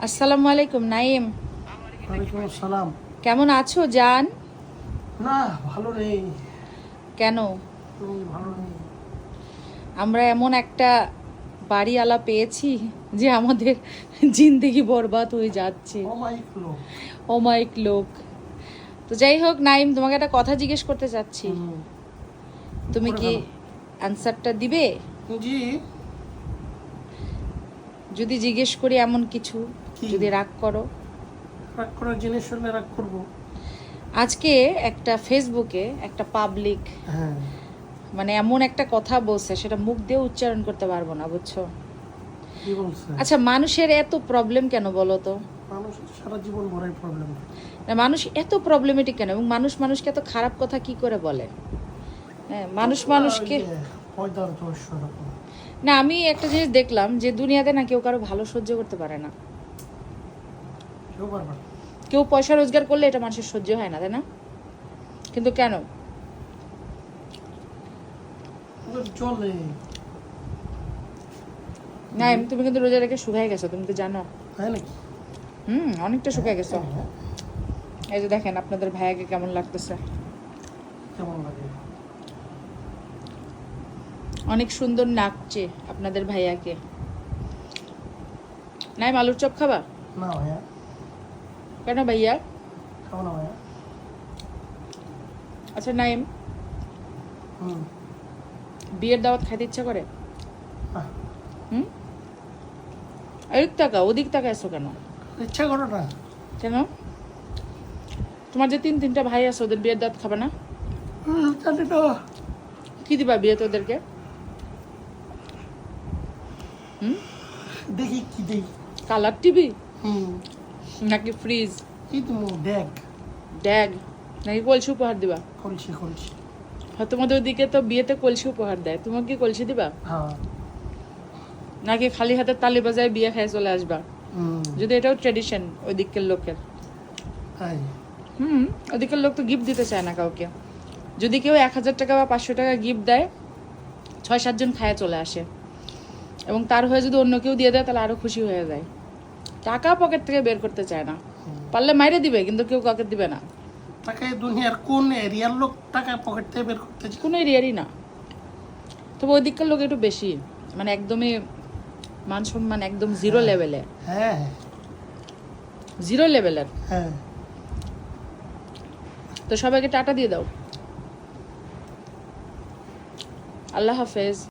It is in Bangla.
আসসালামু আলাইকুম নাইম। ওয়ালাইকুম আসসালাম। কেমন আছো জান? না, ভালো নেই। কেন? ভালো নেই। আমরা এমন একটা বাড়িওয়ালা পেয়েছি যে আমাদের জিন্দেগি বরবাদ হয়ে যাচ্ছে। অমায়িক লোক। অমায়িক লোক। তো যাই হোক নাইম, তোমাকে একটা কথা জিজ্ঞেস করতে চাচ্ছি। তুমি কি অ্যানসারটা দিবে? জি। যদি জিজ্ঞেস করি এমন কিছু, যদি রাগ করো? রাগ করার জিনিস হলে রাগ করবো। আজকে একটা ফেসবুকে একটা পাবলিক হ্যাঁ। মানে এমন একটা কথা বলছে, সেটা মুখ দিয়ে উচ্চারণ করতে পারবো না, বুঝছো? কি বলছে? আচ্ছা, মানুষের এত প্রবলেম কেন বলো তো? মানুষের সারা জীবন ভরাই প্রবলেম। মানুষ এত প্রবলেমেটিক কেন, এবং মানুষ মানুষকে এত খারাপ কথা কি করে বলে? হ্যাঁ, মানুষ মানুষকে না, আমি একটা জিনিস দেখলাম যে দুনিয়াতে না কেউ কারো ভালো সহ্য করতে পারে না। কেউ পয়সা রোজগার করলে এটা মানুষের সহ্য হয় না, তাই না? কিন্তু কেন? চলে না, তুমি কিন্তু রোজা রেখে শুকাই গেছো, তুমি তো জানো। তাই নাকি? অনেকটা শুকাই গেছো। এই যে দেখেন আপনাদের ভাইয়াকে কেমন লাগতেছে। কেমন লাগে? অনেক সুন্দর নাচছে আপনাদের ভাইয়াকে। নাইম, আলুর চপ খাবা? না ভাইয়া। কেন ভাইয়া? খাবো না ভাইয়া। আচ্ছা নাইম, বিয়ের দাওয়াত খাইতে ইচ্ছা করে? এদিক টাকা ওদিক টাকা এসো কেন? ইচ্ছা করো না কেন? তোমার যে তিনটা ভাই আছে, ওদের বিয়ের দাওয়াত খাবে না? জানি না। কি দিবা বিয়েতে ওদেরকে? দেখি কি দেই। কালার টিভি নাকি ফ্রিজ? কি তুমি ড্যাগ ড্যাগ নাকি কলসি উপহার দিবা? কলসি। হ্যাঁ, তোমাদের ওদিকে তো বিয়েতে কলসি উপহার দেয়, তোমাকে কি কলসি দিবা? হ্যাঁ। নাকি খালি হাতে তালি বাজায় বিয়ে খেয়ে চলে আসবা? যদি এটাও ট্রেডিশন ওই দিকের লোকের। ওদিকের লোক তো গিফট দিতে চায় না কাউকে। যদি কেউ 1000 টাকা বা 500 টাকা গিফট দেয়, 6-7 জন খায় চলে আসে, এবং তার হয়ে যদি অন্য কেউ দিয়ে দেয় তাহলে আরো খুশি হয়ে যায়। টাকা পকেট থেকে বের করতে চায় না। পারলে মাইরে দিবে, কিন্তু কেউ কাউকে দিবে না। টাকা দুনিয়ার কোন এরিয়ার লোক টাকা পকেট থেকে বের করতে চায়? কোনো এরিয়ারই না। তবে ওই দিককার লোক একটু বেশি, মানে একদমই মান সম্মান একদম জিরো লেভেলে। হ্যাঁ, জিরো লেভেলের। হ্যাঁ। তো সবাইকে টাটা দিয়ে দাও। আল্লাহ হাফেজ।